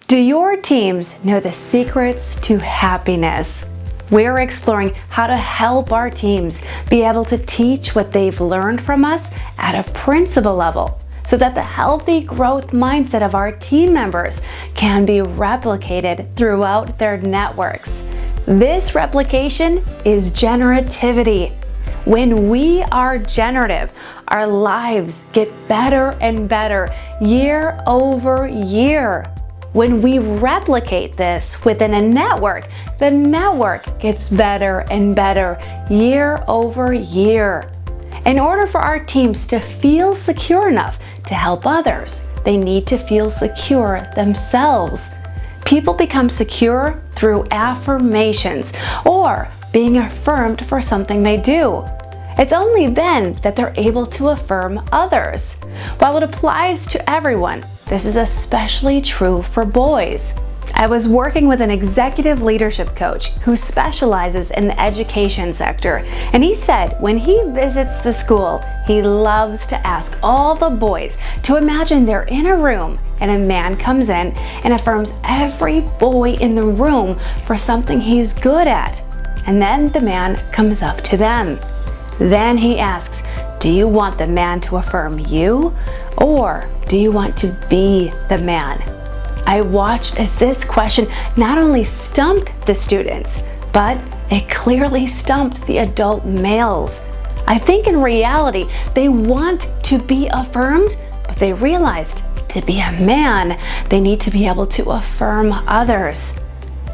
Do your teams know the secrets to happiness? We're exploring how to help our teams be able to teach what they've learned from us at a principal level, so that the healthy growth mindset of our team members can be replicated throughout their networks. This replication is generativity. When we are generative, our lives get better and better year over year. When we replicate this within a network, the network gets better and better year over year. In order for our teams to feel secure enough to help others, they need to feel secure themselves. People become secure through affirmations or being affirmed for something they do. It's only then that they're able to affirm others. While it applies to everyone, this is especially true for boys. I was working with an executive leadership coach who specializes in the education sector, and he said when he visits the school, he loves to ask all the boys to imagine they're in a room and a man comes in and affirms every boy in the room for something he's good at. And then the man comes up to them. Then he asks, do you want the man to affirm you, or do you want to be the man? I watched as this question not only stumped the students, but it clearly stumped the adult males. I think in reality, they want to be affirmed, but they realized to be a man, they need to be able to affirm others.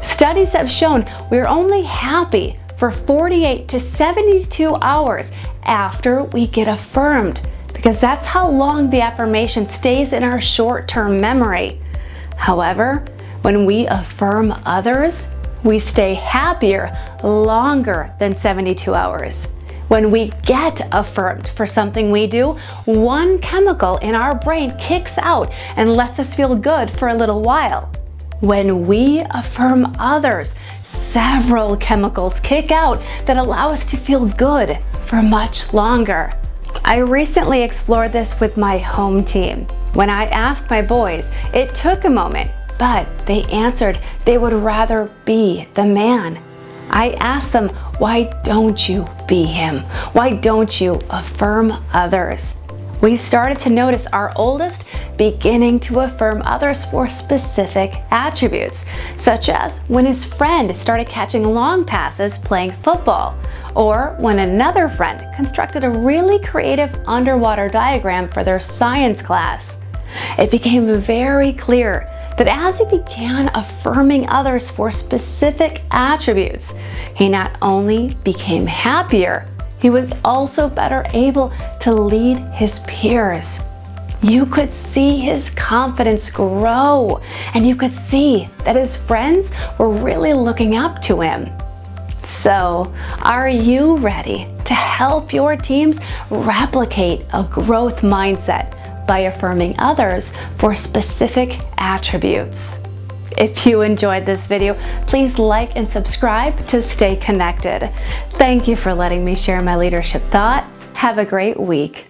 Studies have shown we're only happy for 48 to 72 hours after we get affirmed, because that's how long the affirmation stays in our short-term memory. However, when we affirm others, we stay happier longer than 72 hours. When we get affirmed for something we do, one chemical in our brain kicks out and lets us feel good for a little while. When we affirm others, several chemicals kick out that allow us to feel good for much longer. I recently explored this with my home team. When I asked my boys, it took a moment, but they answered they would rather be the man. I asked them, why don't you be him? Why don't you affirm others? We started to notice our oldest beginning to affirm others for specific attributes, such as when his friend started catching long passes playing football, or when another friend constructed a really creative underwater diagram for their science class. It became very clear that as he began affirming others for specific attributes, he not only became happier, he was also better able to lead his peers. You could see his confidence grow, and you could see that his friends were really looking up to him. So, are you ready to help your teams replicate a growth mindset by affirming others for specific attributes? If you enjoyed this video, please like and subscribe to stay connected. Thank you for letting me share my leadership thought. Have a great week.